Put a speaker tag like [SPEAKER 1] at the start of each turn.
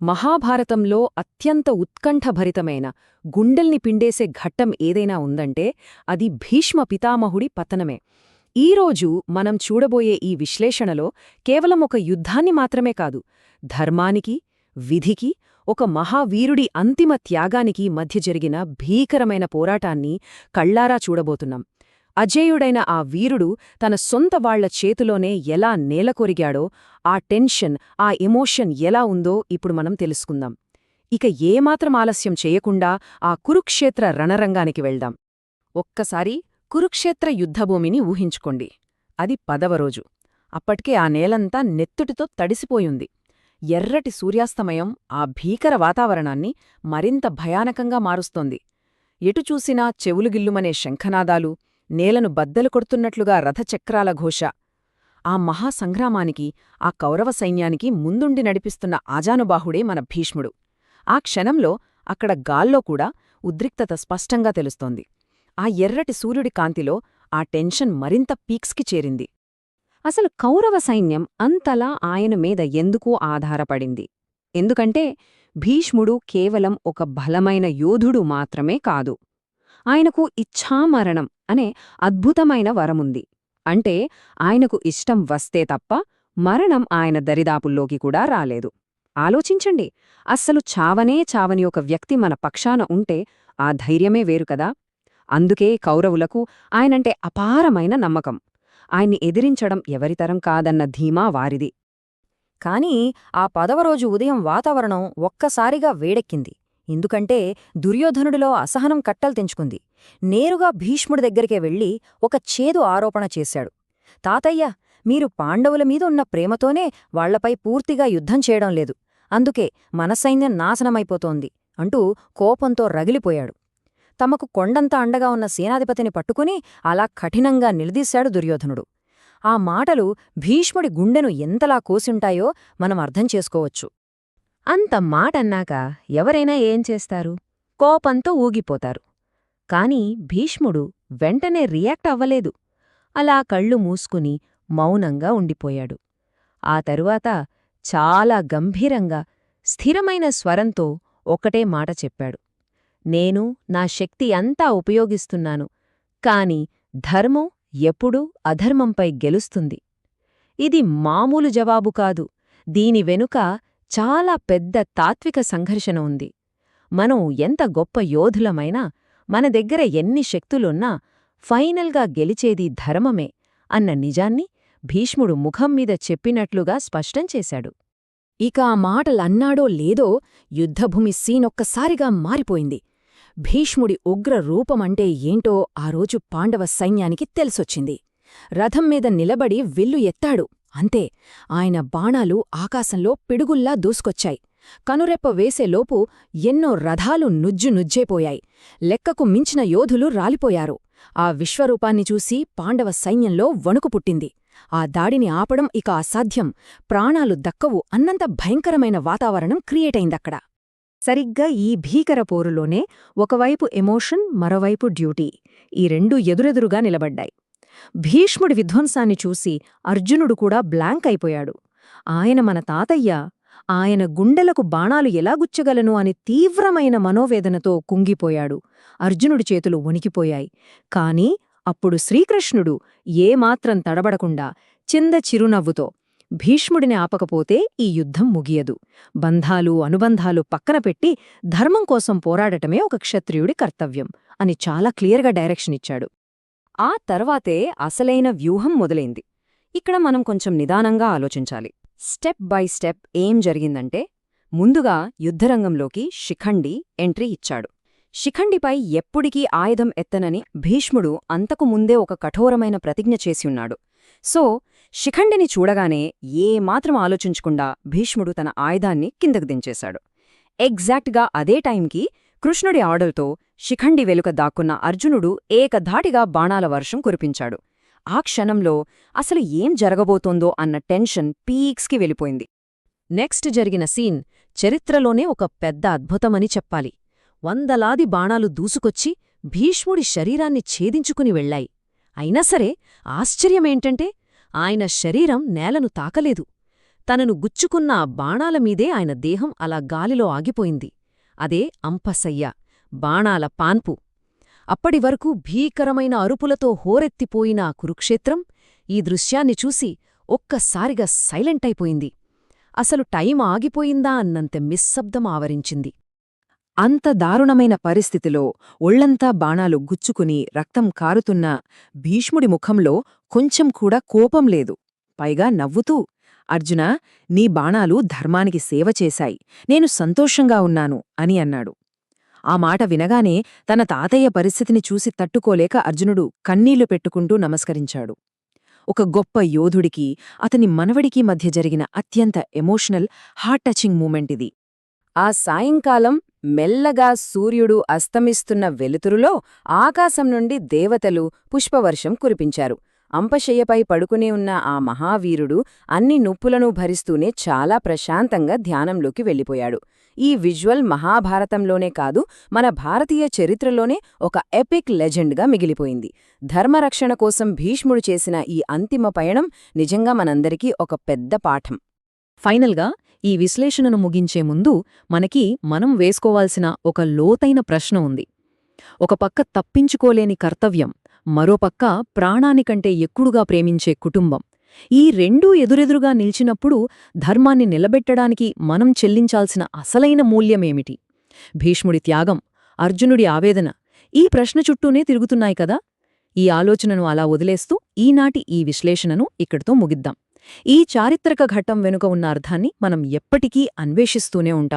[SPEAKER 1] మహాభారతంలో అత్యంత ఉత్కంఠభరితమైన గుండెల్ని పిండేసే ఘట్టం ఏదైనా ఉందంటే అది భీష్మ పితామహుడి పతనమే. ఈరోజు మనం చూడబోయే ఈ విశ్లేషణలో కేవలం ఒక యుద్ధాన్ని మాత్రమే కాదు, ధర్మానికి, విధికి, ఒక మహావీరుడి అంతిమ త్యాగానికి మధ్య జరిగిన భీకరమైన పోరాటాన్ని కళ్లారా చూడబోతున్నాం. అజేయుడైన ఆ వీరుడు తన సొంత వాళ్ల చేతిలోనే ఎలా నేలకొరిగాడో, ఆ టెన్షన్, ఆ ఎమోషన్ ఎలా ఉందో ఇప్పుడు మనం తెలుసుకుందాం. ఇక ఏమాత్రం ఆలస్యం చేయకుండా ఆ కురుక్షేత్ర రణరంగానికి వెళ్దాం. ఒక్కసారి కురుక్షేత్ర యుద్ధభూమిని ఊహించుకోండి. అది 10వ రోజు. అప్పటికే ఆ నేలంతా నెత్తుటితో తడిసిపోయుంది. ఎర్రటి సూర్యాస్తమయం ఆ భీకర వాతావరణాన్ని మరింత భయానకంగా మారుస్తోంది. ఎటు చూసినా చెవులుగిల్లుమనే శంఖనాదాలు, నేలను బద్దలు కొడుతున్నట్లుగా రథచక్రాల ఘోష. ఆ మహాసంగ్రామానికి, ఆ కౌరవ సైన్యానికి ముందుండి నడిపిస్తున్న ఆజానుబాహుడే మన భీష్ముడు. ఆ క్షణంలో అక్కడ గాల్లో కూడా ఉద్రిక్తత స్పష్టంగా తెలుస్తోంది. ఆ ఎర్రటి సూర్యుడి కాంతిలో ఆ టెన్షన్ మరింత పీక్స్కి చేరింది.
[SPEAKER 2] అసలు కౌరవ సైన్యం అంతలా ఆయన మీద ఎందుకు ఆధారపడింది? ఎందుకంటే భీష్ముడు కేవలం ఒక బలమైన యోధుడు మాత్రమే కాదు. ఆయనకు ఇచ్ఛామరణం అనే అద్భుతమైన వరముంది. అంటే ఆయనకు ఇష్టం వస్తే తప్ప మరణం ఆయన దరిదాపుల్లోకి కూడా రాలేదు. ఆలోచించండి, అస్సలు చావనే చావని ఒక వ్యక్తి మన పక్షాన ఉంటే ఆ ధైర్యమే వేరు కదా. అందుకే కౌరవులకు ఆయనంటే అపారమైన నమ్మకం. ఆయన్ని ఎదిరించడం ఎవరితరం కాదన్న ధీమా వారిది.
[SPEAKER 3] కాని ఆ 10వ రోజు ఉదయం వాతావరణం ఒక్కసారిగా వేడెక్కింది. ఎందుకంటే దుర్యోధనుడిలో అసహనం కట్టలు తెంచుకుంది. నేరుగా భీష్ముడి దగ్గరికే వెళ్ళి ఒక చేదు ఆరోపణ చేశాడు. తాతయ్య, మీరు పాండవుల మీద ఉన్న ప్రేమతోనే వాళ్లపై పూర్తిగా యుద్ధం చేయడం లేదు, అందుకే మన సైన్యం నాశనమైపోతోంది అంటూ కోపంతో రగిలిపోయాడు. తమకు కొండంత అండగా ఉన్న సేనాధిపతిని పట్టుకుని అలా కఠినంగా నిలదీశాడు దుర్యోధనుడు. ఆ మాటలు భీష్ముడి గుండెను ఎంతలా కోసుంటాయో మనం అర్థం చేసుకోవచ్చు.
[SPEAKER 2] అంత మాటన్నాక ఎవరైనా ఏం చేస్తారు? కోపంతో ఊగిపోతారు. కాని భీష్ముడు వెంటనే రియాక్ట్ అవ్వలేదు. అలా కళ్ళు మూసుకుని మౌనంగా ఉండిపోయాడు. ఆ తరువాత చాలా గంభీరంగా, స్థిరమైన స్వరంతో ఒకటే మాట చెప్పాడు. నేను నా శక్తి అంతా ఉపయోగిస్తున్నాను, కాని ధర్మం ఎప్పుడూ అధర్మంపై గెలుస్తుంది. ఇది మామూలు జవాబు కాదు. దీని వెనుక చాలా పెద్ద తాత్విక సంఘర్షణ ఉంది. మనం ఎంత గొప్ప యోధులమైనా, మన దగ్గర ఎన్ని శక్తులున్నా ఫైనల్గా గెలిచేది ధర్మమే అన్న నిజాన్ని భీష్ముడు ముఖం మీద చెప్పినట్లుగా స్పష్టం చేశాడు.
[SPEAKER 1] ఇక ఆ మాటలన్నాడో లేదో యుద్ధభూమి సీనొక్కసారిగా మారిపోయింది. భీష్ముడి ఉగ్ర రూపమంటే ఏంటో ఆ రోజు పాండవ సైన్యానికి తెలిసొచ్చింది. రథం మీద నిలబడి విల్లు ఎత్తాడు, అంతే. ఆయన బాణాలు ఆకాశంలో పిడుగుల్లా దూసుకొచ్చాయి. కనురెప్ప వేసేలోపు ఎన్నో రథాలు నుజ్జునుజ్జైపోయాయి. లెక్కకు మించిన యోధులు రాలిపోయారు. ఆ విశ్వరూపాన్ని చూసి పాండవ సైన్యంలో వణుకు పుట్టింది. ఆ దాడిని ఆపడం ఇక అసాధ్యం, ప్రాణాలు దక్కవు అన్నంత భయంకరమైన వాతావరణం క్రియేటైందక్కడ. సరిగ్గా ఈ భీకర పోరులోనే ఒకవైపు ఎమోషన్, మరోవైపు డ్యూటీ, ఈ రెండూ ఎదురెదురుగా నిలబడ్డాయి. భీష్ముడి విధ్వంసాన్ని చూసి అర్జునుడు కూడా బ్లాంక్ అయిపోయాడు. ఆయన మన తాతయ్య, ఆయన గుండెలకు బాణాలు ఎలా గుచ్చగలను అని తీవ్రమైన మనోవేదనతో కుంగిపోయాడు. అర్జునుడి చేతులు వణికిపోయాయి. కాని అప్పుడు శ్రీకృష్ణుడు ఏమాత్రం తడబడకుండా చింద చిరునవ్వుతో, భీష్ముడిని ఆపకపోతే ఈ యుద్ధం ముగియదు. బంధాలు, అనుబంధాలు పక్కన పెట్టి ధర్మం కోసం పోరాడటమే ఒక క్షత్రియుడి కర్తవ్యం అని చాలా క్లియర్గా డైరెక్షన్ ఇచ్చాడు. ఆ తర్వాతే అసలైన వ్యూహం మొదలైంది. ఇక్కడ మనం కొంచెం నిదానంగా ఆలోచించాలి. స్టెప్ బై స్టెప్ ఏం జరిగిందంటే, ముందుగా యుద్ధరంగంలోకి శిఖండి ఎంట్రీ ఇచ్చాడు. శిఖండిపై ఎప్పుడికీ ఆయుధం ఎత్తనని భీష్ముడు అంతకు ముందే ఒక కఠోరమైన ప్రతిజ్ఞ చేసియున్నాడు. సో శిఖండిని చూడగానే ఏమాత్రం ఆలోచించకుండా భీష్ముడు తన ఆయుధాన్ని కిందకు దించేశాడు. ఎగ్జాక్ట్గా అదే టైంకి కృష్ణుడి ఆర్డర్తో శిఖండి వెలుక దాక్కున్న అర్జునుడు ఏకధాటిగా బాణాల వర్షం కురిపించాడు. ఆ క్షణంలో అసలు ఏం జరగబోతోందో అన్న టెన్షన్ పీక్స్కి వెళ్ళిపోయింది. నెక్స్ట్ జరిగిన సీన్ చరిత్రలోనే ఒక పెద్ద అద్భుతమని చెప్పాలి. వందలాది బాణాలు దూసుకొచ్చి భీష్ముడి శరీరాన్ని ఛేదించుకుని వెళ్లాయి. అయినా సరే ఆశ్చర్యమేంటంటే ఆయన శరీరం నేలను తాకలేదు.
[SPEAKER 2] తనను గుచ్చుకున్న ఆ బాణాలమీదే ఆయన దేహం అలా గాలిలో ఆగిపోయింది. అదే అంపశయ్య, బాణాల పాన్పు. అప్పటివరకు భీకరమైన అరుపులతో హోరెత్తిపోయిన ఆ కురుక్షేత్రం ఈ దృశ్యాన్ని చూసి ఒక్కసారిగా సైలెంటైపోయింది. అసలు టైం ఆగిపోయిందా అన్నంత నిశ్శబ్దం ఆవరించింది.
[SPEAKER 3] అంత దారుణమైన పరిస్థితిలో ఒళ్లంతా బాణాలు గుచ్చుకుని రక్తం కారుతున్న భీష్ముడి ముఖంలో కొంచెం కూడా కోపం లేదు. పైగా నవ్వుతూ, అర్జునా, నీ బాణాలు ధర్మానికి సేవ చేశాయి, నేను సంతోషంగా ఉన్నాను అని అన్నాడు. ఆ మాట వినగానే తన తాతయ్య పరిస్థితిని చూసి తట్టుకోలేక అర్జునుడు కన్నీళ్లు పెట్టుకుంటూ నమస్కరించాడు. ఒక గొప్ప యోధుడికి, అతని మనవడికి మధ్య జరిగిన అత్యంత ఎమోషనల్, హార్ట్ టచింగ్ మూమెంటిది. ఆ సాయంకాలం మెల్లగా సూర్యుడు అస్తమిస్తున్న వెలుతురులో ఆకాశం నుండి దేవతలు పుష్పవర్షం కురిపించారు. అంపశయ్యపై పడుకుని ఉన్న ఆ మహావీరుడు అన్ని నొప్పులను భరిస్తూనే చాలా ప్రశాంతంగా ధ్యానంలోకి వెళ్ళిపోయాడు. ఈ విజువల్ మహాభారతంలోనే కాదు, మన భారతీయ చరిత్రలోనే ఒక ఎపిక్ లెజెండ్గా మిగిలిపోయింది. ధర్మరక్షణ కోసం భీష్ముడు చేసిన ఈ అంతిమ పయనం నిజంగా మనందరికీ ఒక పెద్ద పాఠం.
[SPEAKER 2] ఫైనల్గా ఈ విశ్లేషణను ముగించే ముందు మనం వేసుకోవాల్సిన ఒక లోతైన ప్రశ్న ఉంది. ఒక పక్క తప్పించుకోలేని కర్తవ్యం, మరోపక్క ప్రాణానికంటే ఎక్కువగా ప్రేమించే కుటుంబం. ఈ రెండూ ఎదురెదురుగా నిలిచినప్పుడు ధర్మాన్ని నిలబెట్టడానికి మనం చెల్లించాల్సిన అసలైన మూల్యమేమిటి? భీష్ముడి త్యాగం, అర్జునుడి ఆవేదన ఈ ప్రశ్న చుట్టూనే తిరుగుతున్నాయి కదా. ఈ ఆలోచనను అలా వదిలేస్తూ ఈనాటి ఈ విశ్లేషణను ఇక్కడితో ముగిద్దాం. ఈ చారిత్రక ఘట్టం వెనుక ఉన్న అర్థాన్ని మనం ఎప్పటికీ అన్వేషిస్తూనే ఉంటాం.